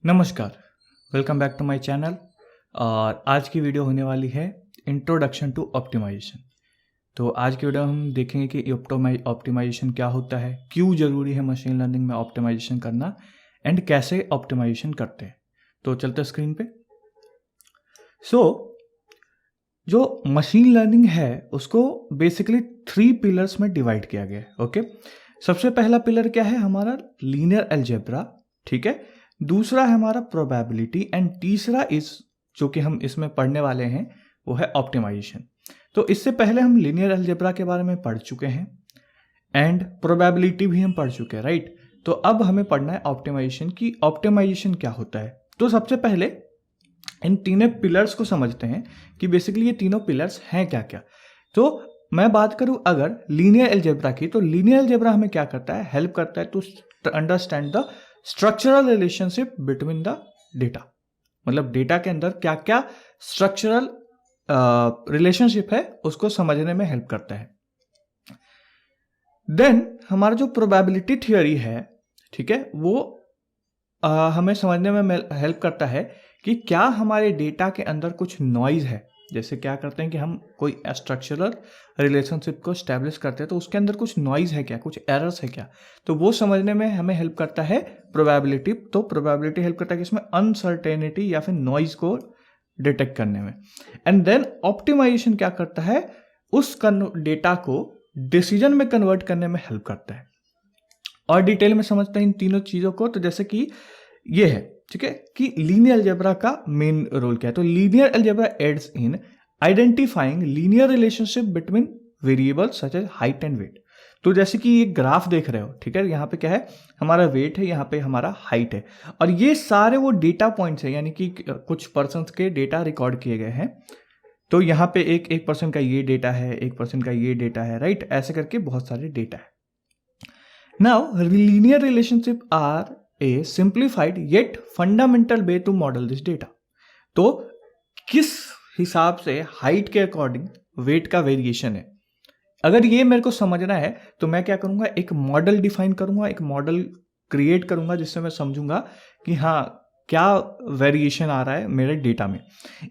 नमस्कार, welcome back to my channel. और आज की वीडियो होने वाली है इंट्रोडक्शन टू ऑप्टिमाइजेशन। तो आज की वीडियो में हम देखेंगे कि ऑप्टिमाइजेशन क्या होता है, क्यों ज़रूरी है मशीन लर्निंग में ऑप्टिमाइजेशन करना एंड कैसे ऑप्टिमाइजेशन करते हैं। तो चलते स्क्रीन पे। जो मशीन लर्निंग है उसको बेसिकली 3 पिलर्स में डिवाइड किया गया है। ओके, सबसे पहला पिलर क्या है हमारा, लीनियर अलजेब्रा। ठीक है, दूसरा है हमारा प्रोबेबिलिटी एंड तीसरा जो कि हम इसमें पढ़ने वाले हैं वो है ऑप्टिमाइजेशन। तो इससे पहले हम लीनियर अलजेब्रा के बारे में पढ़ चुके हैं एंड प्रोबेबिलिटी भी हम पढ़ चुके हैं, राइट। तो अब हमें पढ़ना है ऑप्टिमाइजेशन की ऑप्टिमाइजेशन क्या होता है। तो सबसे पहले इन तीनों पिलर्स को समझते हैं कि बेसिकली ये तीनों पिलर्स हैं क्या क्या। तो मैं बात करूं अगर लीनियर अलजेब्रा की, तो लीनियर अलजेब्रा हमें क्या करता है, हेल्प करता है to understand the structural relationship between the data. मतलब डेटा के अंदर क्या क्या स्ट्रक्चरल रिलेशनशिप है उसको समझने में हेल्प करता है। देन हमारा जो प्रोबेबिलिटी थियोरी है, ठीक है, वो हमें समझने में हेल्प करता है कि क्या हमारे डेटा के अंदर कुछ नॉइज है। जैसे क्या करते हैं कि हम कोई स्ट्रक्चरल रिलेशनशिप को स्टैब्लिश करते हैं तो उसके अंदर कुछ नॉइज है क्या, कुछ एरर्स है क्या, तो वो समझने में हमें हेल्प करता है प्रोबेबिलिटी। तो प्रोबेबिलिटी हेल्प करता है कि इसमें अनसर्टेनिटी या फिर नॉइज को डिटेक्ट करने में। एंड देन ऑप्टिमाइजेशन क्या करता है, उस डेटा को डिसीजन में कन्वर्ट करने में हेल्प करता है। और डिटेल में समझते हैं इन तीनों चीजों को। तो जैसे कि ये है, ठीक है, कि लीनियर अलजेब्रा का मेन रोल क्या है। तो linear algebra aids in identifying linear relationship between variables such as height and weight. तो जैसे कि ये ग्राफ देख रहे हो, ठीक है, यहाँ पे क्या है, हमारा वेट है, यहाँ पे हमारा हाइट है, और ये सारे वो डेटा पॉइंट्स है, यानी कि कुछ पर्सन्स के डेटा रिकॉर्ड किए गए हैं। तो यहाँ पे एक पर्सन का ये डेटा है, एक पर्सन का ये डेटा है, राइट, ऐसे करके बहुत सारे डेटा है। Now linear relationship are a simplified yet fundamental way to model this data. तो किस हिसाब से हाइट के अकॉर्डिंग वेट का वेरिएशन है, अगर ये मेरे को समझना है तो मैं क्या करूंगा, एक मॉडल डिफाइन करूंगा, एक मॉडल क्रिएट करूंगा जिससे मैं समझूंगा कि हाँ क्या वेरिएशन आ रहा है मेरे डेटा में।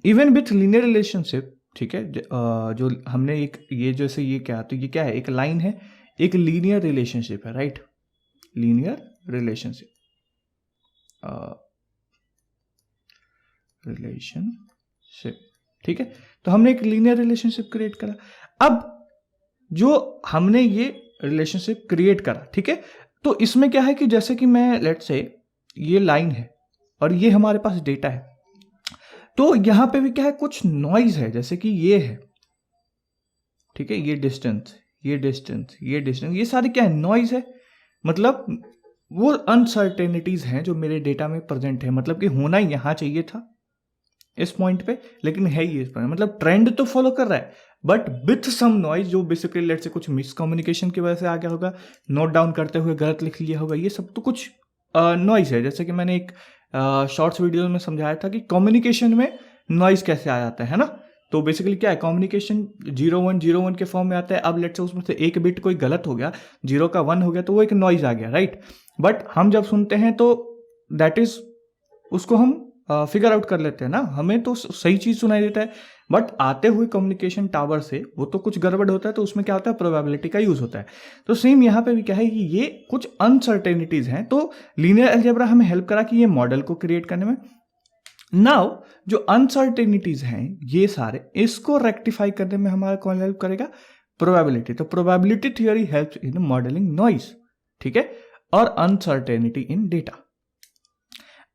इवन विथ लीनियर रिलेशनशिप, ठीक है, जो हमने एक ये जैसे ये क्या, तो ये क्या है, एक लाइन है, एक लीनियर रिलेशनशिप है, राइट, लीनियर रिलेशनशिप ठीक है। तो हमने एक लीनियर रिलेशनशिप क्रिएट करा। अब जो हमने ये रिलेशनशिप क्रिएट करा, ठीक है, तो इसमें क्या है कि जैसे कि मैं लेट्स से ये लाइन है और ये हमारे पास डेटा है, तो यहां पे भी क्या है, कुछ नॉइज है, जैसे कि ये है, ठीक है, ये डिस्टेंस, ये डिस्टेंस, ये डिस्टेंस, ये सारे क्या है, नॉइज है। मतलब वो अनसर्टेनिटीज हैं जो मेरे डेटा में प्रेजेंट है। मतलब कि होना यहां चाहिए था इस पॉइंट पे, लेकिन है ये इस पॉइंट, मतलब ट्रेंड तो फॉलो कर रहा है बट विथ सम नॉइज, जो बेसिकली लेट से कुछ मिसकम्युनिकेशन की वजह से आ गया होगा, नोट डाउन करते हुए गलत लिख लिया होगा, ये सब तो कुछ नॉइज है। जैसे कि मैंने एक शॉर्ट्स वीडियो में समझाया था कि कम्युनिकेशन में नॉइज कैसे आ जाता है ना। तो बेसिकली क्या है, कम्युनिकेशन 0101 के फॉर्म में आता है। अब लेट से उसमें से एक बिट कोई गलत हो गया, 0 का 1 हो गया, तो वो एक नॉइज आ गया, राइट। बट हम जब सुनते हैं तो दैट इज, उसको हम फिगर आउट कर लेते हैं ना, हमें तो सही चीज सुनाई देता है, बट आते हुए कम्युनिकेशन टावर से वो तो कुछ गड़बड़ होता है, तो उसमें क्या होता है, प्रोबेबिलिटी का यूज होता है। तो सेम यहाँ पे भी क्या है कि ये कुछ अनसर्टेनिटीज हैं। तो लीनियर अलजेब्रा हमें हेल्प करा कि ये मॉडल को क्रिएट करने में। नाउ जो अनसर्टेनिटीज हैं ये सारे, इसको रेक्टिफाई करने में हमारा कौन हेल्प करेगा, प्रोबेबिलिटी। तो probability theory helps in modelling noise, ठीक है, और uncertainty in data.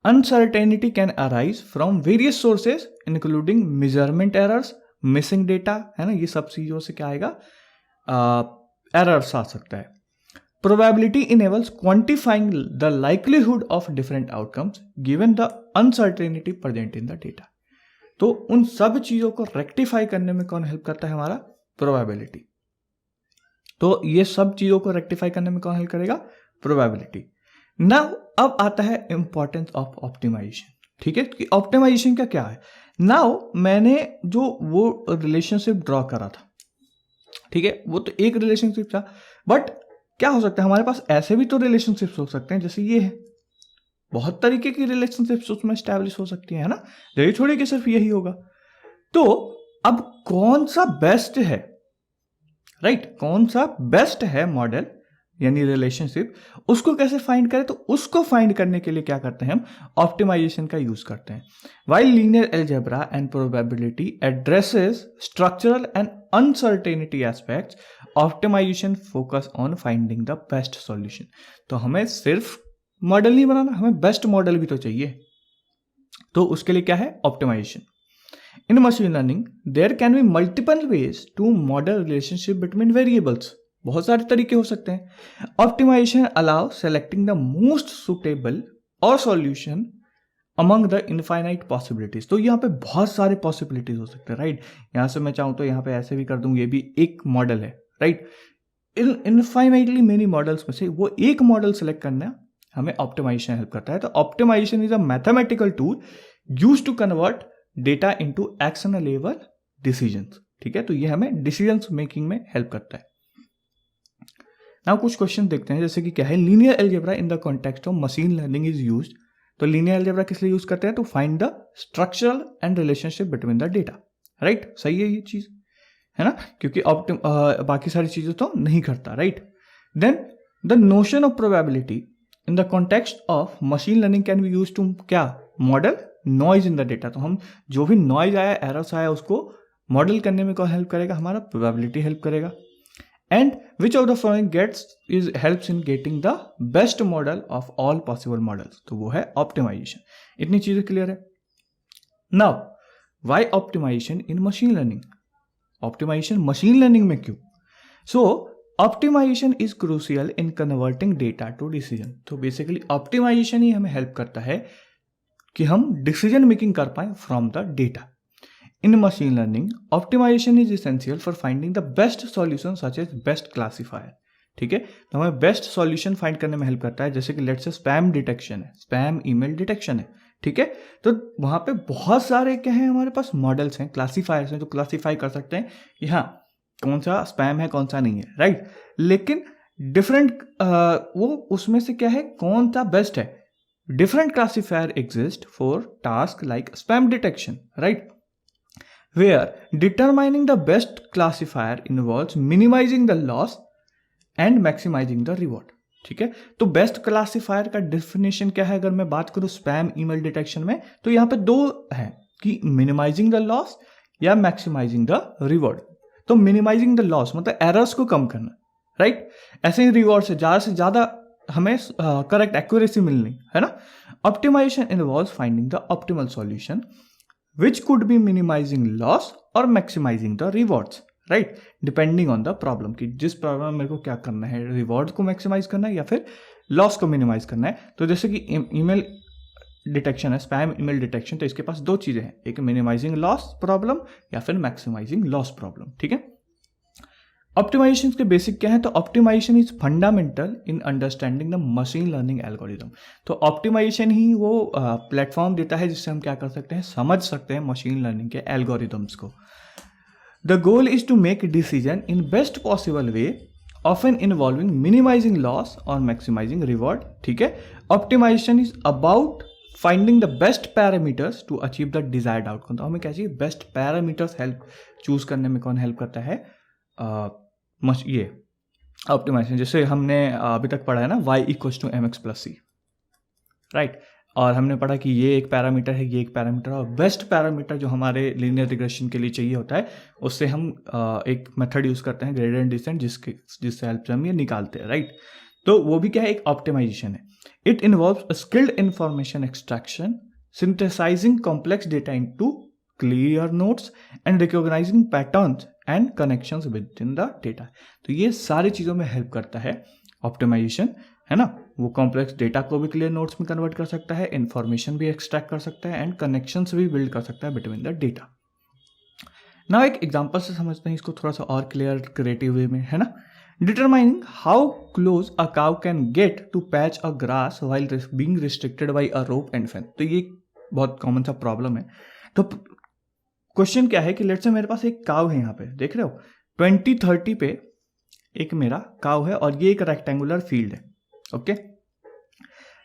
Uncertainty can arise from various sources including measurement errors, missing data, है ना, ये सब चीजों से क्या आएगा, एरर्स आ सकता है। Probability enables quantifying the likelihood of different outcomes given the uncertainty present in the data। तो उन सब चीजों को रेक्टिफाई करने में कौन हेल्प करता है, हमारा प्रोबेबिलिटी। तो ये सब चीजों को रेक्टिफाई करने में कौन हेल्प करेगा, प्रोबेबिलिटी। नाउ अब आता है इंपॉर्टेंस ऑफ ऑप्टिमाइजेशन, ठीक है, कि ऑप्टिमाइजेशन का क्या है। नाउ मैंने जो वो रिलेशनशिप ड्रॉ करा था, ठीक है, वो तो एक रिलेशनशिप था, बट क्या हो सकता है, हमारे पास ऐसे भी तो रिलेशनशिप्स हो सकते हैं, जैसे ये है, बहुत तरीके की रिलेशनशिप्स उसमें स्टैब्लिश हो सकती है ना, यही थोड़ी कि सिर्फ यही होगा। तो अब कौन सा बेस्ट है, राइट, कौन सा बेस्ट है मॉडल यानी रिलेशनशिप, उसको कैसे फाइंड करें? तो उसको फाइंड करने के लिए क्या करते हैं हम, ऑप्टिमाइजेशन का यूज करते हैं। While linear algebra and probability addresses structural and uncertainty aspects, optimisation focus on finding the best solution. तो हमें सिर्फ मॉडल नहीं बनाना, हमें बेस्ट मॉडल भी तो चाहिए। तो उसके लिए क्या है, optimisation. In machine learning, there can be multiple ways to model relationship between variables. बहुत सारे तरीके हो सकते हैं। Optimization allows selecting the most suitable or solution among the infinite possibilities. तो यहाँ पे बहुत सारे possibilities हो सकते हैं, राइट। यहाँ से मैं चाहूँ तो यहाँ पे ऐसे भी कर दूँ, ये भी एक मॉडल है, राइट। इनफाइनाइटली मेनी मॉडल्स में से वो एक मॉडल सेलेक्ट करना हमें ऑप्टिमाइजेशन हेल्प करता है। तो optimisation is a mathematical tool use to convert data into actionable decisions, ठीक है। तो ये हमें डिसीजंस मेकिंग में हेल्प करता है। नाउ कुछ क्वेश्चन देखते हैं, जैसे कि क्या है, linear algebra in the context of machine learning is used. तो लीनियर अलजेब्रा किस लिए यूज करते हैं, to find the structural and relationship between the data, right. सही है ये चीज, है ना, क्योंकि बाकी सारी चीजें तो नहीं करता, right. Then the notion of probability in the context of machine learning can be use to क्या, model noise in the data. तो हम जो भी नॉइज आया, एरर्स आया, उसको मॉडल करने में कौन हेल्प करेगा, हमारा प्रोबेबिलिटी हेल्प करेगा। And which of the following gets is helps in getting the best model of all possible models, तो वो है ऑप्टिमाइजेशन। इतनी चीजें क्लियर है। Now why optimisation in machine learning, optimisation machine learning में क्यों? So optimisation is crucial in converting data to decision. तो basically optimisation ही हमें हेल्प करता है कि हम डिसीजन मेकिंग कर पाए from the data. In machine learning optimisation is essential for finding the best solution such as best classifier, ठीक है। तो हमें बेस्ट सॉल्यूशन फाइंड करने में हेल्प करता है, जैसे कि लेट्स से स्पैम डिटेक्शन है, स्पैम ईमेल डिटेक्शन है, ठीक है। तो वहां पे बहुत सारे क्या है, हमारे पास मॉडल्स हैं, क्लासीफायर्स हैं, जो क्लासीफाई कर सकते हैं कि हाँ कौन सा स्पैम है कौन सा नहीं है, राइट। लेकिन डिफरेंट वो उसमें से क्या है, कौन सा बेस्ट है। Different classifier exist for tasks like spam detection, right? Where determining the best classifier involves minimizing the loss and maximizing the reward, ठीक है। तो बेस्ट क्लासीफायर का डेफिनेशन क्या है, अगर मैं बात करूं स्पैम ईमेल डिटेक्शन में, तो यहां पे दो है कि मिनिमाइजिंग द लॉस या मैक्सिमाइजिंग द रिवॉर्ड। तो मिनिमाइजिंग द लॉस मतलब एरर्स को कम करना, राइट। ऐसे ही रिवॉर्ड से ज्यादा हमें करेक्ट एक्यूरेसी मिलनी है ना। Optimisation involves finding the optimal solution which could be minimising loss और maximising the rewards, right, depending on the problem की जिस प्रॉब्लम में मेरे को क्या करना है, रिवॉर्ड को मैक्सिमाइज करना है या फिर लॉस को मिनिमाइज करना है। तो जैसे कि ईमेल डिटेक्शन है, स्पैम ईमेल डिटेक्शन, तो इसके पास दो चीजें हैं, एक मिनिमाइजिंग लॉस प्रॉब्लम या फिर मैक्सिमाइजिंग लॉस प्रॉब्लम, ठीक है। ऑप्टिमाइजेशन के बेसिक क्या है, तो optimisation is fundamental in understanding the machine learning algorithm. तो ऑप्टिमाइजेशन ही वो प्लेटफॉर्म देता है जिससे हम क्या कर सकते हैं, समझ सकते हैं मशीन लर्निंग के एल्गोरिथम्स को। The goal is to make decision in best possible way, often involving minimising loss और मैक्सिमाइजिंग रिवॉर्ड, ठीक है। Optimisation is about finding the best parameters to achieve the desired outcome. तो हमें क्या चाहिए, best parameters help choose करने में कौन हेल्प करता है, ये ऑप्टिमाइजेशन। जैसे हमने अभी तक पढ़ा है ना, y equals to mx plus C, right. और हमने पढ़ा कि ये एक पैरामीटर है, ये एक पैरामीटर, और बेस्ट पैरामीटर जो हमारे लीनियर रिग्रेशन के लिए चाहिए होता है, उससे हम एक मेथड यूज करते हैं, ग्रेडियंट डिसेंट, जिससे हेल्प से हम ये निकालते हैं, राइट। तो वो भी क्या है, एक ऑप्टिमाइजेशन है। It involves skilled information extraction, synthesising complex data into clear notes and recognising patterns and connections with in the data. तो ये सारी चीजों में हेल्प करता है ऑप्टिमाइजेशन, है ना। वो कॉम्प्लेक्स डेटा को भी क्लियर नोट्स में कन्वर्ट कर सकता है, इंफॉर्मेशन भी एक्सट्रैक्ट कर सकता है एंड कनेक्शंस भी बिल्ड कर सकता है बिटवीन द डेटा। नाउ एक एग्जांपल से समझते हैं इसको थोड़ा सा और क्लियर क्रिएटिव वे में, है ना। Determining how close a cow can get to patch a grass while being restricted by a rope and fence. तो ये बहुत कॉमन सा प्रॉब्लम है। तो क्वेश्चन क्या है कि लेट्स से मेरे पास एक काव है, यहाँ पे देख रहे हो 2030 पे एक मेरा काव है और ये एक रेक्टेंगुलर फील्ड है, ओके।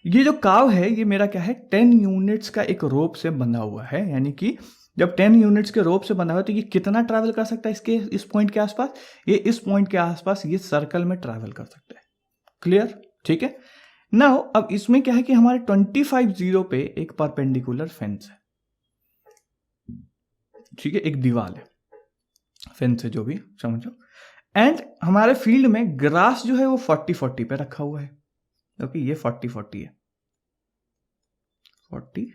ये जो काव है ये मेरा क्या है 10 यूनिट्स का एक रोप से बंधा हुआ है, यानी कि जब 10 यूनिट्स के रोप से बंधा हुआ है तो ये कितना ट्रैवल कर सकता है इस पॉइंट के आसपास, ये इस पॉइंट के आसपास ये सर्कल में ट्रैवल कर सकता है। क्लियर? ठीक है। नाउ अब इसमें क्या है कि हमारे 25 पे एक परपेंडिकुलर फेंस है, ठीक है, एक दीवार है, फेंस है जो भी समझो, एंड हमारे फील्ड में ग्रास जो है वो 40 पे रखा हुआ है, क्योंकि ये 40 है, 40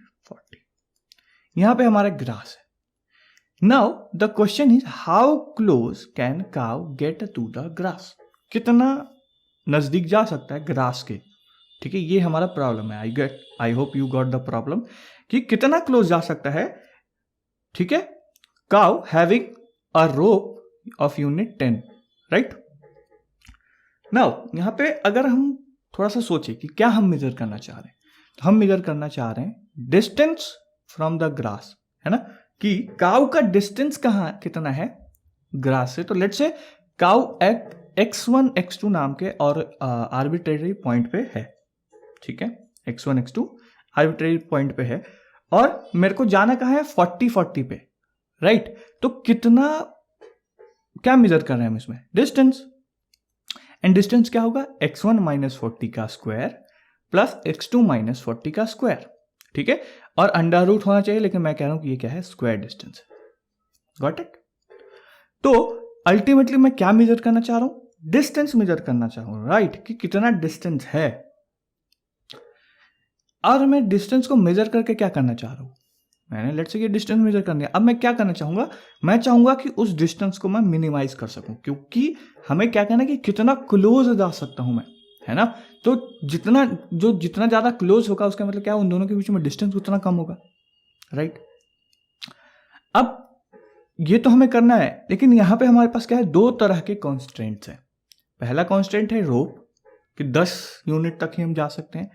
यहां पे हमारा ग्रास है। Now the question is how close can cow get to the grass, कितना नजदीक जा सकता है ग्रास के, ठीक है, ये हमारा प्रॉब्लम है। I hope you got the problem कि कितना क्लोज जा सकता है, ठीक है, cow having a rope of unit 10, right. Now यहां पे अगर हम थोड़ा सा सोचे कि क्या हम मेजर करना चाह रहे हैं, तो हम मेजर करना चाह रहे हैं डिस्टेंस फ्रॉम द ग्रास, है ना, कि काउ का डिस्टेंस कहां कितना है ग्रास से। तो let's say cow x1 x2 नाम के और आर्बिट्रेरी पॉइंट पे है, ठीक है, x1 x2 आर्बिट्रेरी पॉइंट पे है, और मेरे को जाना कहां है 40 पे, राइट। तो कितना क्या मेजर कर रहे हैं हम इसमें, डिस्टेंस, एंड डिस्टेंस क्या होगा x1 माइनस 40 का स्क्वायर प्लस x2 माइनस 40 का स्क्वायर, ठीक है, और अंडर रूट होना चाहिए, लेकिन मैं कह रहा हूं कि ये क्या है स्क्वायर डिस्टेंस, गॉट इट। तो अल्टीमेटली मैं क्या मेजर करना चाह रहा हूं, डिस्टेंस मेजर करना चाह रहा हूं, राइट, कि कितना डिस्टेंस है, और मैं डिस्टेंस को मेजर करके क्या करना चाह रहा हूं, मैंने लेट्स से ये डिस्टेंस मेजर करनी है। अब मैं क्या करना चाहूंगा, मैं चाहूंगा कि उस डिस्टेंस को मैं मिनिमाइज कर सकूं, क्योंकि हमें क्या कहना है कि कितना क्लोज जा सकता हूं मैं, है ना। तो जितना ज्यादा क्लोज होगा उसका मतलब क्या, उन दोनों के बीच में डिस्टेंस उतना कम होगा, राइट। अब ये तो हमें करना है, लेकिन यहां पे हमारे पास क्या है, दो तरह के कॉन्स्ट्रेंट्स हैं। पहला कॉन्स्ट्रेंट है रोप कि 10 यूनिट तक ही हम जा सकते हैं,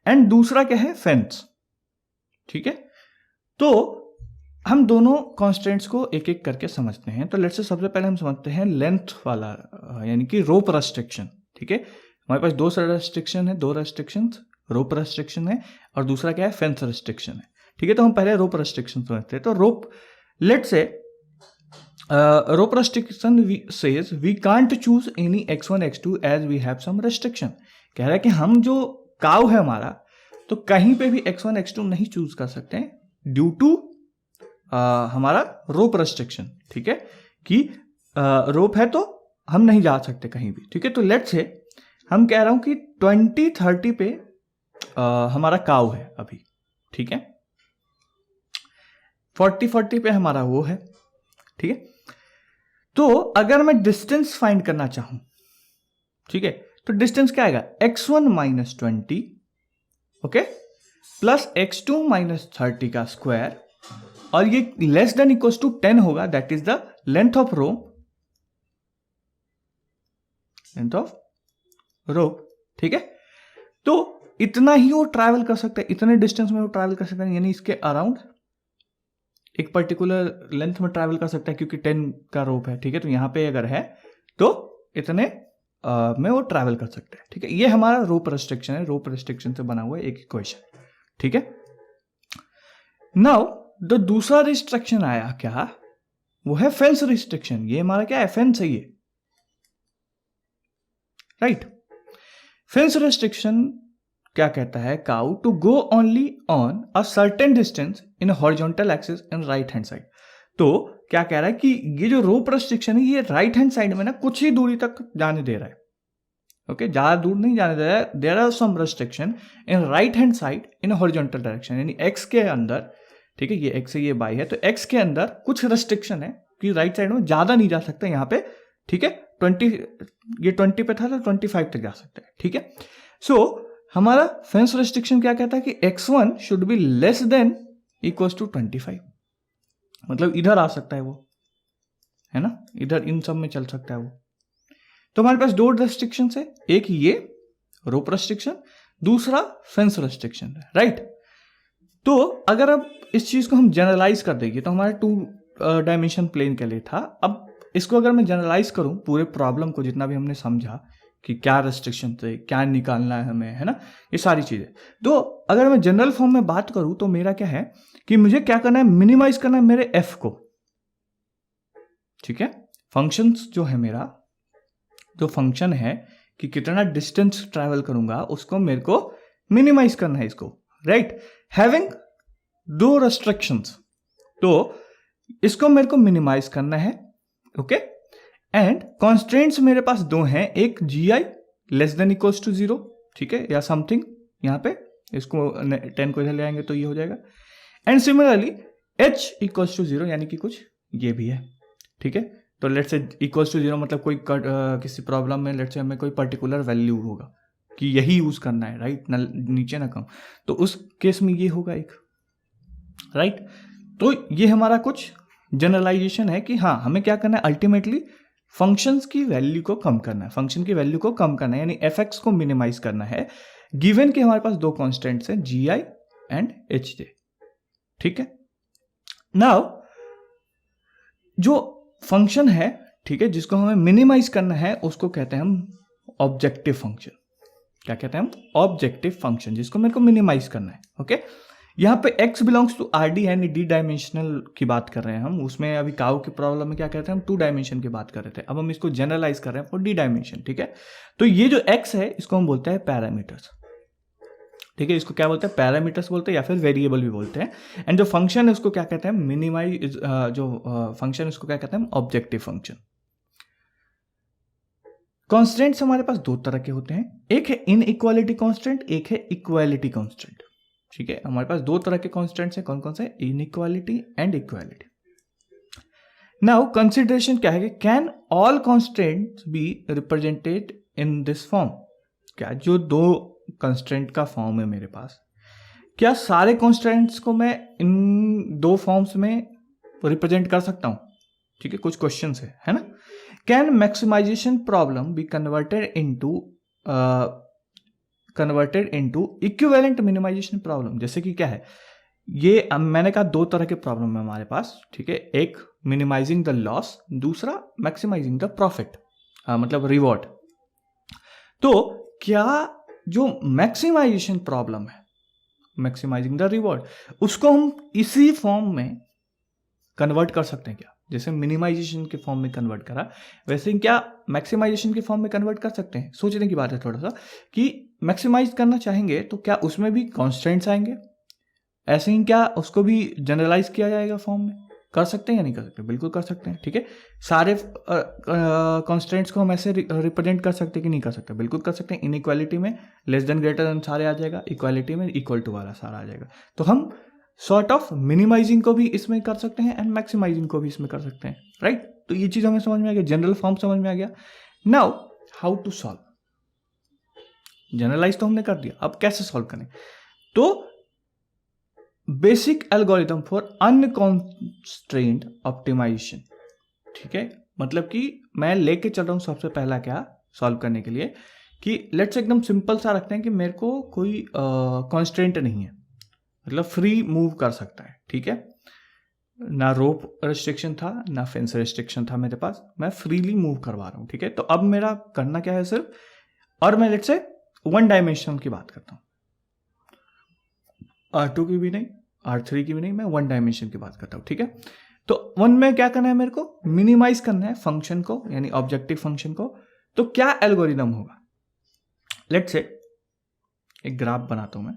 एंड दूसरा क्या है फेंस, ठीक है। तो हम दोनों कॉन्स्टेंट्स को एक एक करके समझते हैं। तो लेट्स से सबसे पहले हम समझते हैं लेंथ वाला, यानी कि रोप रेस्ट्रिक्शन, ठीक है। हमारे पास दो रेस्ट्रिक्शन है, दो रेस्ट्रिक्शंस, रोप रेस्ट्रिक्शन है और दूसरा क्या है फेंस रेस्ट्रिक्शन है, ठीक है। तो हम पहले रोप रेस्ट्रिक्शन समझते हैं। तो rope, let's say rope restriction says we can't choose any x1 x2 as we have some restriction, कह रहा है कि हम जो काउ है हमारा, तो कहीं पे भी x1 x2 नहीं चूज कर सकते हैं ड्यू टू हमारा रोप रेस्ट्रिक्शन, ठीक है, कि रोप है तो हम नहीं जा सकते कहीं भी, ठीक है। तो लेट्स से हम कह रहा हूं कि 20-30 पे हमारा काउ है अभी, ठीक है, 40 पे हमारा वो है, ठीक है। तो अगर मैं डिस्टेंस फाइंड करना चाहूं, ठीक है, तो डिस्टेंस क्या आएगा x1 minus 20, okay, plus x2 minus 30 का स्क्वायर, और ये लेस देन इक्वल्स टू 10 होगा, that is the length of rope, ठीक है। तो इतना ही वो ट्रैवल कर सकता है, इतने डिस्टेंस में वो ट्रैवल कर सकता है, यानी इसके अराउंड एक पर्टिकुलर लेंथ में ट्रैवल कर सकता है, क्योंकि 10 का रोप है, ठीक है। तो यहां पे अगर है तो इतने में वो ट्रैवल कर सकता है, ठीक है। ये हमारा रोप रेस्ट्रिक्शन है, रोप रेस्ट्रिक्शन से बना हुआ एक इक्वेशन, ठीक है। नाउ द दूसरा रिस्ट्रिक्शन आया क्या, वो है फेंस रिस्ट्रिक्शन। ये हमारा क्या है, फेंस है ये, राइट। फेंस रिस्ट्रिक्शन क्या कहता है, cow to go only on a certain distance in horizontal axis in right hand side. तो क्या कह रहा है कि ये जो रोप रेस्ट्रिक्शन है ये राइट हैंड साइड में ना कुछ ही दूरी तक जाने दे रहा है, ओके, ज्यादा दूर नहीं जाने दे रहा है। There are some restriction in right hand side in horizontal direction, यानी एक्स के अंदर, ठीक है, ये एक्स है ये वाई है, तो एक्स के अंदर कुछ रेस्ट्रिक्शन है कि राइट साइड में ज्यादा नहीं जा सकता यहाँ पे, ठीक है। 20 पे था तो 25 तक जा सकता है, ठीक है। सो हमारा फेंस रेस्ट्रिक्शन क्या कहता है कि x1 should be less than equals to 25, मतलब इधर आ सकता है वो, है ना, इधर इन सब में चल सकता है वो। तो हमारे पास दो रेस्ट्रिक्शन है, एक ये रोप रेस्ट्रिक्शन, दूसरा फेंस रेस्ट्रिक्शन, राइट। तो अगर अब इस चीज को हम जनरलाइज कर देंगे, तो हमारे 2 डायमेंशन प्लेन के लिए था। अब इसको अगर मैं जनरलाइज करूं पूरे प्रॉब्लम को, जितना भी हमने समझा कि क्या रेस्ट्रिक्शन थे, क्या निकालना है हमें, है ना, ये सारी चीजें। तो अगर मैं जनरल फॉर्म में बात करूं तो मेरा क्या है कि मुझे क्या करना है, मिनिमाइज करना है मेरे एफ को, ठीक है। फंक्शंस जो है मेरा, जो फंक्शन है कि कितना डिस्टेंस ट्रैवल करूंगा, उसको मेरे को मिनिमाइज करना है इसको, राइट। हैविंग दो रेस्ट्रिक्शंस, तो इसको मेरे को मिनिमाइज करना है, ओके। एंड कॉन्स्ट्रेंट्स मेरे पास दो हैं, एक जी आई लेस देन इक्वल्स टू 0, ठीक है, या समथिंग, यहाँ पे इसको 10 को इधर ले आएंगे तो ये हो जाएगा। And similarly h equals to 0, यानी कि कुछ ये भी है, ठीक है। तो लेट्स से इक्वल्स टू 0 मतलब कोई किसी प्रॉब्लम में लेट्स से हमें कोई पर्टिकुलर वैल्यू होगा कि यही यूज करना है, राइट, ना नीचे ना कम, तो उस केस में ये होगा एक, राइट। तो ये हमारा कुछ जनरलाइजेशन है कि हाँ, हमें क्या करना है, अल्टीमेटली फंक्शंस की वैल्यू को कम करना है, फंक्शन की वैल्यू को कम करना है, यानी एफ एक्स को मिनिमाइज करना है, गिवन कि हमारे पास दो कॉन्स्टेंट्स हैं, जी आई एंड एच जे, ठीक है। नाउ जो फंक्शन है, ठीक है, जिसको हमें मिनिमाइज करना है, उसको कहते हैं हम ऑब्जेक्टिव फंक्शन। क्या कहते हैं हम, ऑब्जेक्टिव फंक्शन, जिसको मेरे को मिनिमाइज करना है, ओके। यहाँ पे x belongs to R D यानी डी डायमेंशनल की बात कर रहे हैं हम, उसमें अभी काउ की प्रॉब्लम में क्या कहते हैं हम, 2 डायमेंशन की बात कर रहे थे, अब हम इसको जनरलाइज कर रहे हैं फॉर डी डायमेंशन, ठीक है। तो ये जो x है इसको हम बोलते हैं पैरामीटर्स, ठीक है, इसको क्या बोलते हैं, पैरामीटर्स बोलते हैं या फिर वेरिएबल भी बोलते हैं। एंड जो फंक्शन है उसको क्या कहते हैं, मिनिमाइज, जो फंक्शन है उसको क्या कहते हैं, ऑब्जेक्टिव फंक्शन। कॉन्स्टेंट्स हमारे पास दो तरह के होते हैं, एक है इनइक्वालिटी कॉन्स्टेंट, एक है इक्वालिटी कॉन्स्टेंट, ठीक है। हमारे पास दो तरह के कॉन्स्टेंट्स हैं, कौन कौन से, inequality and equality. Now consideration क्या है कि can all constants be represented in this form, क्या जो दो कंस्ट्रेंट का फॉर्म है मेरे पास, क्या सारे कॉन्स्टेंट्स को मैं इन दो फॉर्म्स में रिप्रेजेंट कर सकता हूं, ठीक है, कुछ क्वेश्चंस है ना। Can maximisation problem be converted into equivalent minimisation problem, जैसे कि क्या है, ये मैंने कहा दो तरह के प्रॉब्लम है हमारे पास, ठीक है, एक मिनिमाइजिंग द लॉस, दूसरा मैक्सिमाइजिंग द प्रॉफिट, मतलब रिवॉर्ड। तो क्या जो मैक्सिमाइजेशन प्रॉब्लम है, मैक्सिमाइजिंग द रिवॉर्ड, उसको हम इसी फॉर्म में कन्वर्ट कर सकते हैं क्या, जैसे मिनिमाइजेशन के फॉर्म में कन्वर्ट करा, वैसे ही क्या मैक्सिमाइजेशन के फॉर्म में कन्वर्ट कर सकते हैं। सोचने की बात है थोड़ा सा कि मैक्सिमाइज करना चाहेंगे तो क्या उसमें भी कॉन्स्टेंट्स आएंगे, ऐसे ही क्या उसको भी जनरलाइज किया जाएगा फॉर्म में, कर सकते हैं या नहीं कर सकते, बिल्कुल कर सकते हैं, ठीक है। सारे कॉन्स्टेंट्स को हम ऐसे रिप्रेजेंट कर सकते हैं कि नहीं कर सकते, बिल्कुल कर सकते हैं। इनइक्वालिटी में लेस देन ग्रेटर देन सारे आ जाएगा, इक्वालिटी में इक्वल टू वाला सारा आ जाएगा। तो हम सॉर्ट ऑफ मिनिमाइजिंग को भी इसमें कर सकते हैं एंड मैक्सिमाइजिंग को भी इसमें कर सकते हैं, राइट। तो ये चीज हमें समझ में आ गया, जनरल फॉर्म समझ में आ गया। Now how to solve, generalise तो हमने कर दिया, अब कैसे सॉल्व करें, तो basic algorithm for unconstrained optimisation, ठीक है। मतलब कि मैं लेके चल रहा हूं सबसे पहला क्या सॉल्व करने के लिए कि लेट्स एकदम सिंपल सा रखते हैं कि मेरे को कोई कॉन्स्ट्रेंट नहीं है, मतलब फ्री मूव कर सकता है, ठीक है, ना रोप रेस्ट्रिक्शन था ना फेंस रेस्ट्रिक्शन था मेरे पास, मैं फ्रीली मूव करवा रहा हूं, ठीक है। तो अब मेरा करना क्या है सिर्फ, और मैं लेट्स से 1 डायमेंशन की बात करता हूं, R2 की भी नहीं, R3 की भी नहीं, मैं 1 डायमेंशन की बात करता हूं, ठीक है। तो 1 में क्या करना है, मेरे को मिनिमाइज करना है फंक्शन को, यानी ऑब्जेक्टिव फंक्शन को। तो क्या एल्गोरिदम होगा, लेट्स से एक ग्राफ बनाता हूं मैं,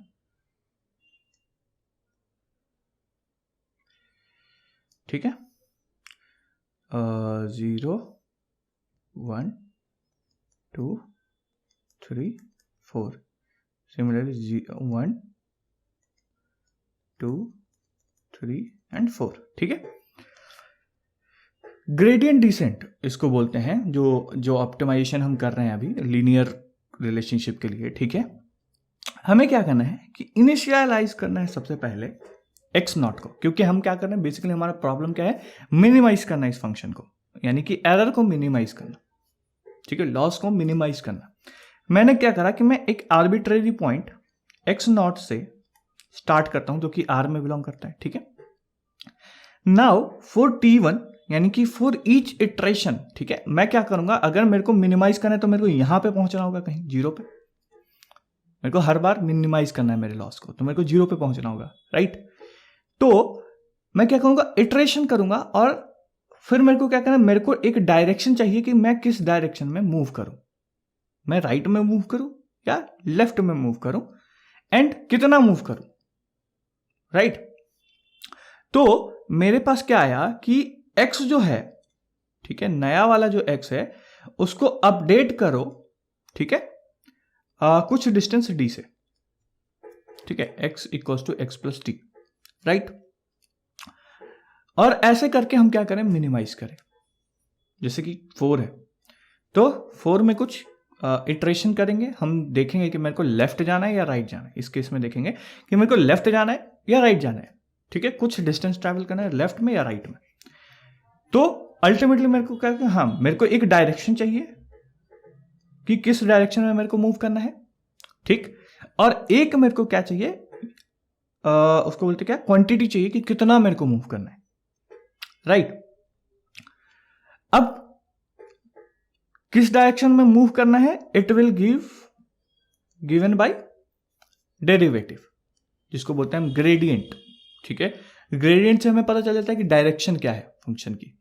ठीक है, 0 1 2 3 4, सिमिलरली 1 2 3 एंड 4, ठीक है। ग्रेडियंट डिसेंट इसको बोलते हैं, जो ऑप्टिमाइजेशन हम कर रहे हैं अभी लीनियर रिलेशनशिप के लिए, ठीक है। हमें क्या करना है कि इनिशियलाइज करना है सबसे पहले x नॉट को, क्योंकि हम क्या कर रहे हैं, बेसिकली हमारा प्रॉब्लम क्या है, मिनिमाइज करना इस फंक्शन को, यानी कि एरर को मिनिमाइज करना, ठीक है, लॉस को मिनिमाइज करना। मैंने क्या करा कि मैं एक आर्बिट्रेरी पॉइंट x नॉट से स्टार्ट करता हूं जो कि r में बिलोंग करता है, ठीक है। नाउ फॉर t1 यानी कि फॉर ईच इटरेशन, ठीक है, मैं क्या करूंगा, अगर मेरे को मिनिमाइज करना है तो मेरे को यहां पे पहुंचना होगा, कहीं जीरो पे। मेरे को हर बार मिनिमाइज करना है मेरे लॉस को, तो मेरे को जीरो पे पहुंचना होगा, राइट। तो मैं क्या करूंगा, इटरेशन करूंगा, और फिर मेरे को क्या करना है, मेरे को एक डायरेक्शन चाहिए कि मैं किस डायरेक्शन में मूव करूं। मैं राइट में मूव करूं या लेफ्ट में मूव करूं, एंड कितना मूव करूं, राइट। तो मेरे पास क्या आया कि x जो है, ठीक है, नया वाला जो x है उसको अपडेट करो, ठीक है, कुछ डिस्टेंस d से, ठीक है, x equals to x plus t, right. और ऐसे करके हम क्या करें, मिनिमाइज करें। जैसे कि 4 है, तो 4 में कुछ इटरेशन करेंगे, हम देखेंगे कि मेरे को लेफ्ट जाना है या राइट जाना है। इस केस में देखेंगे कि मेरे को लेफ्ट जाना है या राइट जाना है, ठीक है, कुछ डिस्टेंस ट्रैवल करना है लेफ्ट में या राइट में। तो अल्टीमेटली मेरे को क्या, हाँ, मेरे को एक डायरेक्शन चाहिए कि किस डायरेक्शन में मेरे को मूव करना है, ठीक। और एक मेरे को क्या चाहिए, उसको बोलते क्या, क्वांटिटी चाहिए कि कितना मेरे को मूव करना है, राइट। अब किस डायरेक्शन में मूव करना है, it will given by derivative, जिसको बोलते हैं हम ग्रेडियंट, ठीक है। ग्रेडियंट से हमें पता चल जाता है कि डायरेक्शन क्या है फंक्शन की।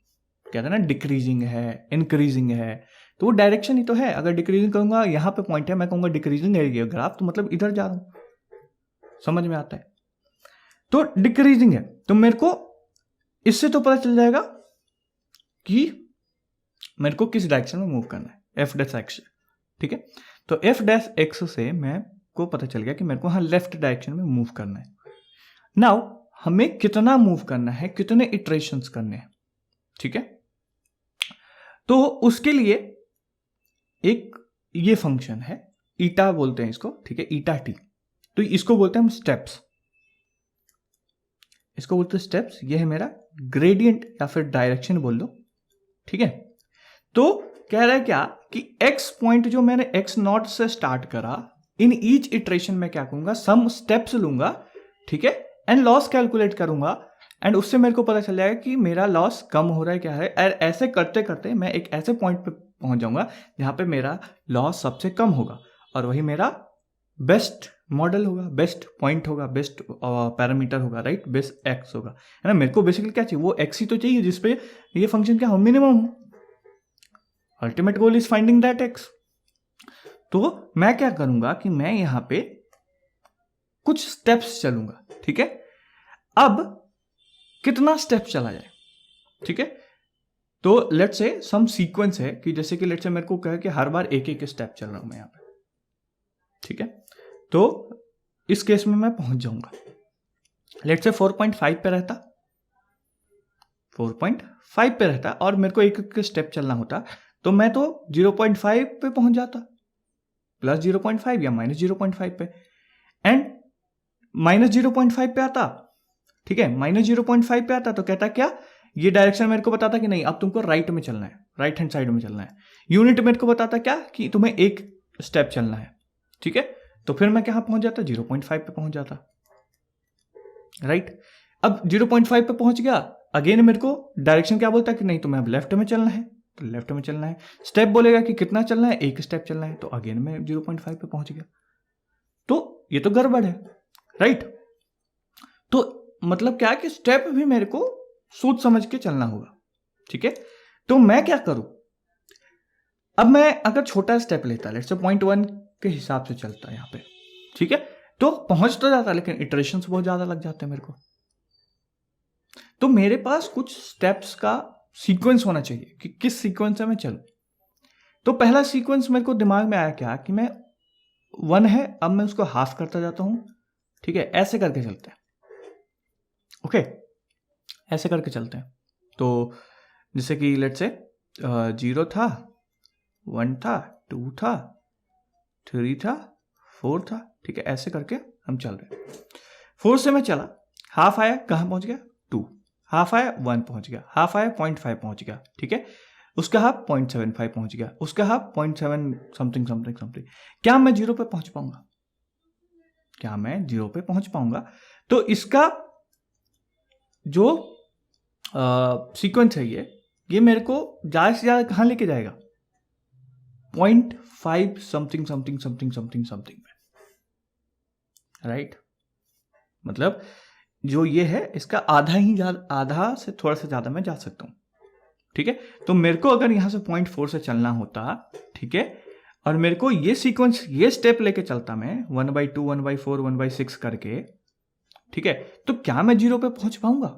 कहते हैं ना, डिक्रीजिंग है, इंक्रीजिंग है, तो वो डायरेक्शन ही तो है। अगर डिक्रीजिंग करूंगा, यहां पे पॉइंट है, मैं कहूंगा डिक्रीजिंग है ये ग्राफ, तो मतलब इधर जा रहा हूं, समझ में आता है। तो डिक्रीजिंग है, तो मेरे को इससे तो पता चल जाएगा कि मेरे को किस डायरेक्शन में मूव करना है, एफ डैश एक्स, ठीक है। तो एफ डैश एक्स से मैं को पता चल गया कि मेरे को हाँ लेफ्ट डायरेक्शन में मूव करना है। नाउ हमें कितना मूव करना है, कितने इटरेशंस करने हैं, ठीक है। तो उसके लिए एक ये फंक्शन है, ईटा बोलते हैं इसको, ठीक है, ईटा टी। तो इसको बोलते हैं हम स्टेप्स, इसको बोलते हैं स्टेप्स। ये है मेरा ग्रेडियंट या फिर डायरेक्शन बोल लो, ठीक है। तो कह रहा है क्या कि x पॉइंट जो मैंने x नॉट से स्टार्ट करा, इन ईच इटरेशन में क्या करूंगा, सम स्टेप्स लूंगा, ठीक है, एंड लॉस कैलकुलेट करूंगा, एंड उससे मेरे को पता चल जाएगा कि मेरा लॉस कम हो रहा है क्या है। और ऐसे करते करते मैं एक ऐसे पॉइंट पे पहुंच जाऊंगा जहां पे मेरा लॉस सबसे कम होगा, और वही मेरा बेस्ट मॉडल होगा, बेस्ट पॉइंट होगा, बेस्ट पैरामीटर होगा, राइट, बेस्ट एक्स होगा, है ना। मेरे को बेसिकली क्या चाहिए, वो एक्स ही तो चाहिए जिसपे ये फंक्शन क्या हो, मिनिमम हो। Ultimate goal is finding that x. तो मैं क्या करूंगा कि मैं यहां पे कुछ स्टेप्स चलूंगा, ठीक है। अब कितना स्टेप चला जाए, ठीक है। तो लेट्स से सम सीक्वेंस है कि जैसे कि लेट्स से मेरे को कहे कि हर बार एक एक स्टेप चल रहा हूं मैं यहां पे, ठीक है। तो इस केस में मैं पहुंच जाऊंगा, लेट्स से 4.5 पे रहता, 4.5 पे रहता, और मेरे को एक एक स्टेप चलना होता, तो मैं तो 0.5 पे पहुंच जाता, प्लस 0.5 या माइनस 0.5 पे, एंड माइनस 0.5 पे आता, ठीक है। माइनस 0.5 पे आता तो कहता क्या, ये डायरेक्शन मेरे को बताता कि नहीं अब तुमको राइट में चलना है, राइट हैंड साइड में चलना है। यूनिट मेरे को बताता क्या कि तुम्हें एक स्टेप चलना है, ठीक है। तो फिर मैं कहां पहुंच जाता, 0.5 पे पहुंच जाता, राइट। अब 0.5 पे पहुंच गया, अगेन मेरे को डायरेक्शन क्या बोलता है कि नहीं तुम्हें अब लेफ्ट में चलना है, तो लेफ्ट में चलना है। स्टेप बोलेगा कि कितना चलना है, एक स्टेप चलना है, तो अगेन मैं 0.5 पे पहुंच गया। तो ये तो गड़बड़ है, राइट। तो मतलब क्या है कि स्टेप भी मेरे को सोच समझ के चलना होगा, ठीक है। तो मैं क्या करूं, अब मैं अगर छोटा स्टेप लेता, लेट्स से 0.1 के हिसाब से चलता यहां पे, ठीक है, तो पहुंच तो जाता, लेकिन इटरेशंस बहुत ज्यादा लग जाते हैं मेरे को। तो मेरे पास कुछ स्टेप्स का सीक्वेंस होना चाहिए कि किस सीक्वेंस से मैं चलूं। तो पहला सीक्वेंस मेरे को दिमाग में आया क्या कि मैं 1 है, अब मैं उसको हाफ करता जाता हूं, ठीक है, ऐसे करके चलते हैं, ओके, ऐसे करके चलते हैं। तो जैसे कि लेट्स से 0 था, 1 था, 2 था, 3 था, 4 था, ठीक है, ऐसे करके हम चल रहे हैं। 4 से मैं चला, हाफ आया, कहां पहुंच गया, 2, हाफ आया 1 पहुंच गया, हाफ आया 0.5 पहुंच गया, ठीक है, उसका हाफ 0.75 पहुंच गया, उसका हाफ 0.7 समथिंग समथिंग समथिंग। क्या मैं 0 पे पहुंच पाऊंगा, क्या मैं 0 पे पहुंच पाऊंगा? तो इसका जो सीक्वेंस है, ये ये मेरे को ज़्यादा से ज़्यादा कहाँ लेके जाएगा, 0.5 something something something something something में, राइट। मतलब जो ये है इसका आधा ही, आधा से थोड़ा सा ज़्यादा मैं जा सकता हूँ, ठीक है। तो मेरे को अगर यहाँ से 0.4 से चलना होता, ठीक है, और मेरे को ये सीक्वेंस, ये स्टेप लेके चलता मैं 1/2 1/4 1/6 करके, ठीक है, तो क्या मैं 0 पे पहुंच पाऊंगा,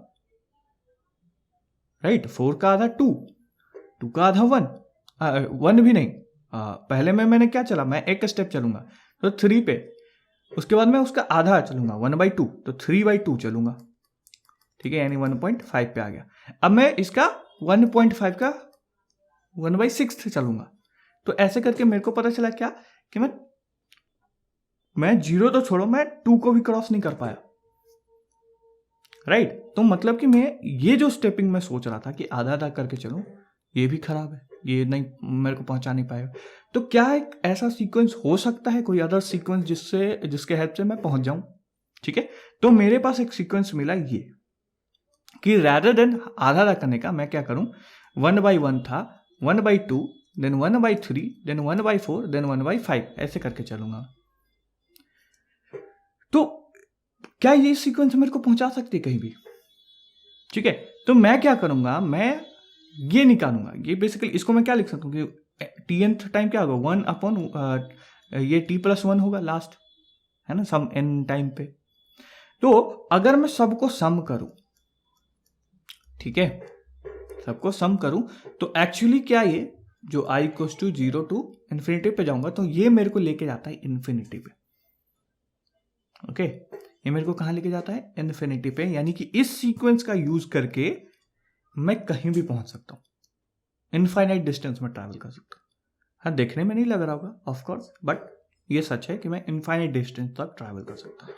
राइट। 4 का आधा 2, 2 का आधा 1 भी नहीं, पहले में मैंने क्या चला, मैं एक स्टेप चलूंगा तो 3 पे, उसके बाद मैं उसका आधा चलूंगा 1/2, तो 3/2 चलूंगा, ठीक है, यानी 1.5 पे आ गया। अब मैं इसका 1.5 का 1/6 से चलूंगा, तो ऐसे करके मेरे को पता चला क्या कि मैं 0 तो छोड़ो, मैं 2 को भी क्रॉस नहीं कर पाया, राइट। तो मतलब कि मैं ये जो स्टेपिंग में सोच रहा था कि आधा आधा करके चलूं, ये भी खराब है, ये नहीं, मेरे को पहुंचा नहीं पाएगा। तो क्या एक ऐसा सीक्वेंस हो सकता है, कोई अदर सीक्वेंस जिसके हेल्प से मैं पहुंच जाऊं, ठीक है। तो मेरे पास एक सीक्वेंस मिला ये कि रैदर देन आधा आधा करने का मैं क्या करूं, 1/1 था, 1/2, देन 1/3, देन 1/4, देन 1/5, ऐसे करके चलूंगा। तो क्या ये सीक्वेंस मेरे को पहुंचा सकती है कहीं भी, ठीक है। तो मैं क्या करूंगा, मैं ये निकालूंगा, ये बेसिकली इसको मैं क्या लिख सकता हूँ कि tnth टाइम क्या होगा, 1/, ये t+1 होगा लास्ट, है ना, सम n टाइम पे। तो अगर मैं सबको सम करूं, ठीक है, सबको सम करूं, तो एक्चुअली क्या ये जो i = 0 to इन्फिनिटी पे जाऊंगा, तो ये मेरे को लेके जाता है इन्फिनिटी पे, ओके। ये मेरे को कहां लेके जाता है, इन्फिनिटी पे, यानी कि इस सीक्वेंस का यूज करके मैं कहीं भी पहुंच सकता हूं, इनफाइनाइट डिस्टेंस में ट्रैवल कर सकता हूं। हाँ, देखने में नहीं लग रहा होगा ऑफ कोर्स, बट ये सच है कि मैं इनफाइनाइट डिस्टेंस तक ट्रैवल कर सकता हूं।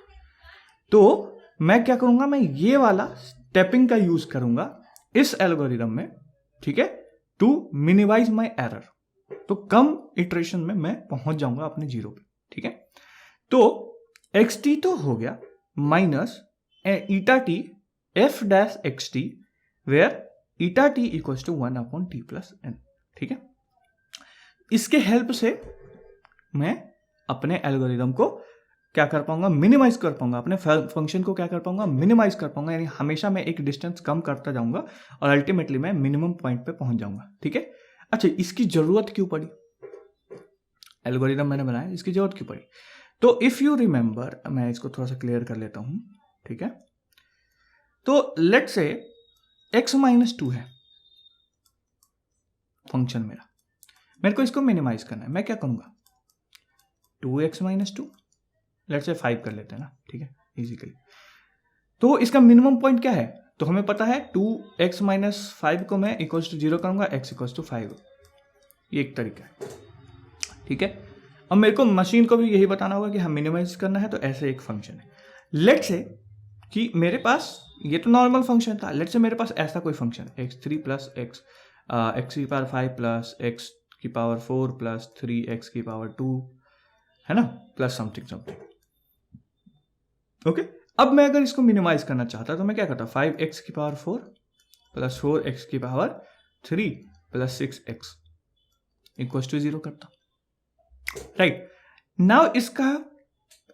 तो मैं क्या करूंगा, मैं ये वाला स्टेपिंग का यूज करूंगा इस एल्गोरिदम में, ठीक है, टू मिनिमाइज माई एरर। तो कम इटरेशन में मैं पहुंच जाऊंगा अपने 0 पे, ठीक है। तो xt तो हो गया minus ηt f-xt where ηt = 1/t+n, ठीक है। इसके हेल्प से मैं अपने एल्गोरिदम को क्या कर पाऊंगा, मिनिमाइज कर पाऊंगा, अपने फंक्शन को क्या कर पाऊंगा, मिनिमाइज कर पाऊंगा, यानी हमेशा मैं एक डिस्टेंस कम करता जाऊंगा और अल्टीमेटली मैं मिनिमम पॉइंट पे पहुंच जाऊंगा, ठीक है। अच्छा, इसकी जरूरत क्यों पड़ी, एल्गोरिदम मैंने बनाया, इसकी जरूरत क्यों पड़ी? तो इफ यू रिमेंबर, मैं इसको थोड़ा सा क्लियर कर लेता हूं, ठीक है। तो लेट से x-2 है फंक्शन मेरा, मेरे को इसको मिनिमाइज करना है, मैं क्या करूंगा, 2x-2, लेट से 5 कर लेते हैं ना, ठीक है, इजीकली। तो इसका मिनिमम पॉइंट क्या है, तो हमें पता है 2x-5 को मैं =0 करूंगा, x = 5, ये एक तरीका है, ठीक है। अब मेरे को मशीन को भी यही बताना होगा कि हम मिनिमाइज करना है, तो ऐसे एक फंक्शन है। लेट से कि मेरे पास ये तो नॉर्मल फंक्शन था, लेट से मेरे पास ऐसा कोई function x3 + x, x⁵ + x⁴ + 3x⁴, है ना, प्लस समथिंग समथिंग, ओके। अब मैं अगर इसको मिनिमाइज करना चाहता तो मैं क्या करता, 5x⁴ + 4x⁴ + 6x = 0 करता, राइट। नाउ इसका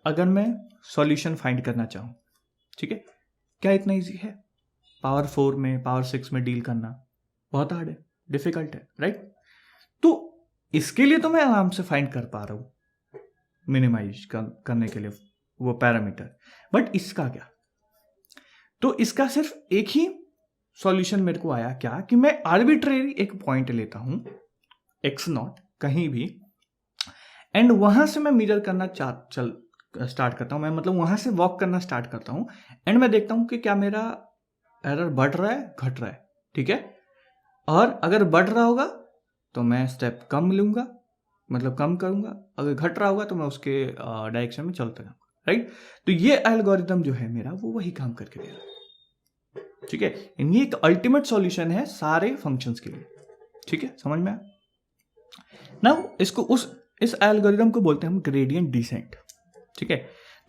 अगर मैं सॉल्यूशन फाइंड करना चाहूं, ठीक है, क्या इतना इजी है, पावर 4 में, पावर 6 में डील करना बहुत हार्ड है, डिफिकल्ट है, राइट। तो इसके लिए तो मैं आराम से फाइंड कर पा रहा हूं मिनिमाइज करने के लिए वो पैरामीटर, बट इसका क्या, तो इसका सिर्फ एक ही सॉल्यूशन मेरे को आया, क्या कि मैं आर्बिट्रेरी एक पॉइंट लेता हूं x0 कहीं भी, एंड वहां से मैं मेजर करना स्टार्ट करता हूं, मैं मतलब वहां से वॉक करना स्टार्ट करता हूं, एंड मैं देखता हूं कि क्या मेरा एरर बढ़ रहा है, घट रहा है, ठीक है। और अगर बढ़ रहा होगा तो मैं स्टेप कम लूंगा, मतलब कम करूंगा, अगर घट रहा होगा तो मैं उसके डायरेक्शन में चलता जाऊंगा, राइट। तो ये एल्गोरिदम जो है मेरा, वो वही काम करके दे रहा है, ठीक है। ये एक अल्टीमेट सॉल्यूशन है सारे फंक्शंस के लिए, ठीक है, समझ में आया। नाउ इसको इस एल्गोरिदम को बोलते हैं हम ग्रेडियंट डिसेंट, ठीक है।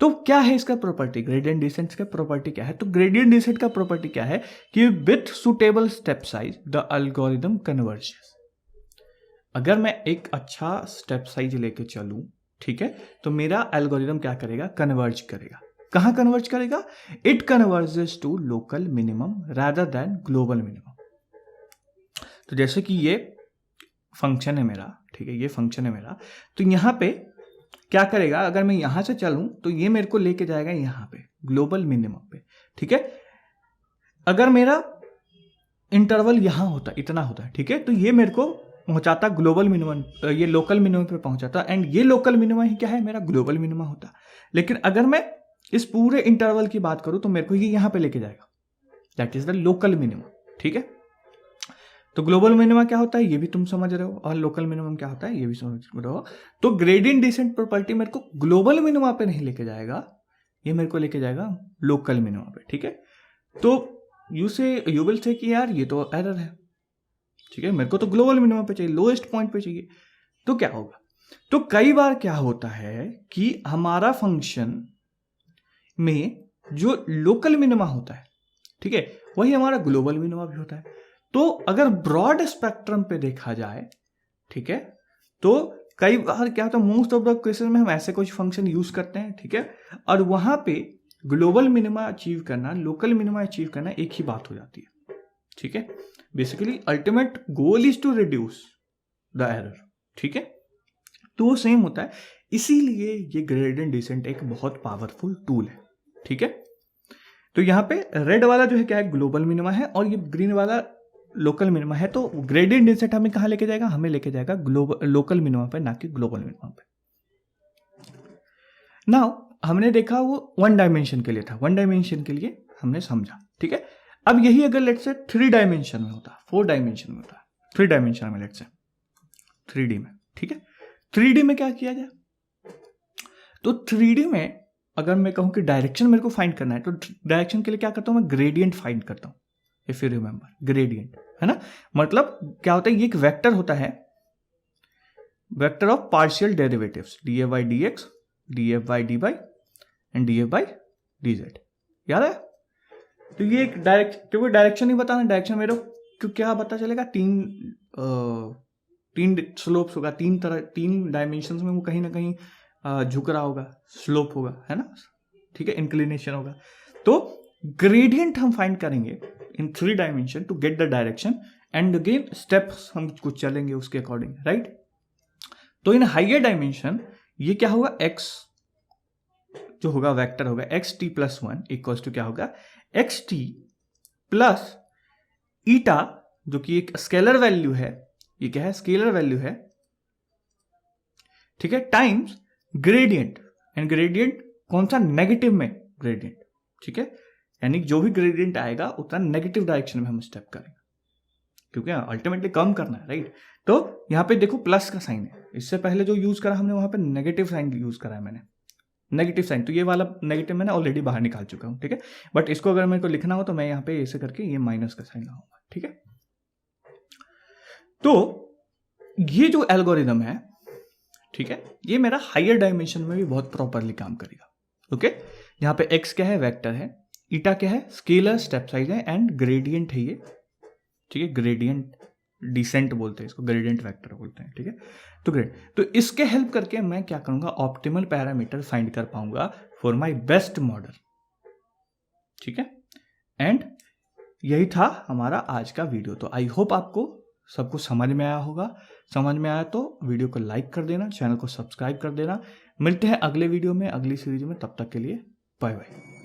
तो क्या है इसका प्रॉपर्टी, ग्रेडियंट डिसेंट का प्रॉपर्टी क्या है? तो ग्रेडियंट डिसेंट का प्रॉपर्टी क्या है कि with suitable step size the algorithm converges. अगर मैं एक अच्छा स्टेप साइज लेके चलूं, ठीक है, तो मेरा एल्गोरिदम क्या करेगा, कन्वर्ज करेगा। कहां कन्वर्ज करेगा? It converges to local minimum rather than global minimum. तो जैसे कि ये फंक्शन है मेरा, ठीक है, ये फंक्शन है मेरा, तो यहां पे क्या करेगा, अगर मैं यहां से चलूं तो ये मेरे को लेके जाएगा यहां पे ग्लोबल मिनिमम पे, ठीक है। अगर मेरा इंटरवल यहां होता, इतना होता है, ठीक है, तो ये मेरे को पहुंचाता ग्लोबल मिनिमम, ये लोकल मिनिमम पे पहुंचाता, एंड ये लोकल मिनिमम ही क्या है, मेरा ग्लोबल मिनिमम होता। लेकिन अगर मैं इस पूरे इंटरवल की बात करूं तो मेरे को ये यहां पे लेके जाएगा, that is the local minimum, ठीक है। तो ग्लोबल मिनिमम क्या होता है ये भी तुम समझ रहे हो, और लोकल मिनिमम क्या होता है ये भी समझ रहे हो। तो ग्रेडियंट डिसेंट प्रॉपर्टी मेरे को ग्लोबल मिनिमम पे नहीं लेके जाएगा, ये मेरे को लेके जाएगा लोकल मिनिमम पे, ठीक है। तो यू विल से कि यार ये तो एरर है, ठीक है, मेरे को तो ग्लोबल मिनिमम पे चाहिए, लोएस्ट पॉइंट पे चाहिए। तो क्या होगा, तो कई बार क्या होता है कि हमारा फंक्शन में जो लोकल मिनिमा होता है, ठीक है, वही हमारा ग्लोबल मिनिमा भी होता है। तो अगर ब्रॉड स्पेक्ट्रम पे देखा जाए, ठीक है, तो कई बार क्या होता है, मोस्ट ऑफ द केसेस में हम ऐसे कुछ फंक्शन यूज करते हैं, ठीक है, और वहां पे ग्लोबल मिनिमा अचीव करना, लोकल मिनिमा अचीव करना एक ही बात हो जाती है, ठीक है। Basically ultimate goal is to reduce the error, ठीक है। तो वो सेम होता है, इसीलिए ये ग्रेडियंट डिसेंट एक बहुत पावरफुल टूल है, ठीक है। तो यहाँ पे रेड वाला जो है क्या है, ग्लोबल मिनिमा है, और ये ग्रीन वाला लोकल मिनिमा है। तो ग्रेडियंट डिसेंट हमें कहाँ लेके जाएगा, हमें लेके जाएगा ग्लोबल लोकल मिनिमा पे, ना कि ग्लोबल मिनिमा पे। नाउ हमने देखा वो वन डायमेंशन के लिए था, वन डायमेंशन के लिए हमने समझा, ठीक है। अब यही अगर लेट्स से 3 डायमेंशन में होता, 4 डायमेंशन में होता, 3 डायमेंशन में, लेट्स से 3D में, ठीक है। 3D में क्या किया जाए, तो 3D में अगर मैं कहूं कि डायरेक्शन मेरे को फाइंड करना है, तो डायरेक्शन के लिए क्या करता हूं मैं, ग्रेडियंट फाइंड करता हूं। इफ यू रिमेंबर ग्रेडियंट, है ना, मतलब क्या होता है, ये एक वेक्टर होता है, vector of partial derivatives, df by dx, df by dy and df by dz, याद है। तो ये एक क्योंकि डायरेक्शन नहीं बताना, डायरेक्शन मेरे को क्या पता चलेगा, तीन स्लोप्स होगा, तीन डायमेंशंस में वो कहीं ना कहीं झुक रहा होगा, स्लोप होगा, है ना, ठीक है, इंक्लिनेशन होगा। तो ग्रेडियंट हम फाइंड करेंगे in 3 dimension to get the direction, and again steps हम कुछ चलेंगे उसके अकॉर्डिंग, राइट। तो इन हाइयर डायमेंशन ये क्या होगा, x जो होगा वेक्टर होगा xt प्लस 1 इक्वल्स टू क्या होगा, xt प्लस ईटा, जो कि एक स्केलर वैल्यू है, ये क्या है, स्केलर वैल्यू है, ठीक है, टाइम्स ग्रेडियंट, एंड ग्रेडियंट कौन सा, नेगेटिव में ग्रेडियंट, ठीक है, यानी जो भी ग्रेडियंट आएगा उतना नेगेटिव डायरेक्शन में हम स्टेप करेंगे, क्योंकि अल्टीमेटली कम करना है, राइट। तो यहां पे देखो प्लस का साइन है, इससे पहले जो यूज करा हमने वहां पे नेगेटिव साइन यूज करा है मैंने, नेगेटिव साइन, तो ये वाला नेगेटिव मैंने ऑलरेडी बाहर निकाल चुका हूं, ठीक है। बट इसको अगर मेरे को लिखना हो तो मैं यहाँ पे ऐसे करके ये माइनस का साइन लगाऊंगा, ठीक है। तो ये जो एल्गोरिदम है, ठीक है, ये मेरा हायर डायमेंशन में भी बहुत प्रॉपरली काम करेगा, ओके। यहाँ पे x क्या है, वेक्टर है, ईटा क्या है, स्केलर स्टेप साइज है, एंड ग्रेडियंट है ये, ठीक है, ग्रेडियंट डिसेंट बोलते हैं इसको, ग्रेडियंट वेक्टर बोलते हैं, ठीक है। तो ग्रेड, तो इसके हेल्प करके मैं क्या करूंगा, ऑप्टिमल पैरामीटर फाइंड कर पाऊंगा फॉर माय बेस्ट मॉडल, ठीक है। एंड यही था हमारा आज का वीडियो। तो आई होप आपको सब कुछ समझ में आया होगा। समझ में आया तो वीडियो को लाइक कर देना, चैनल को सब्सक्राइब कर देना। मिलते हैं अगले वीडियो में, अगली सीरीज में, तब तक के लिए बाय बाय।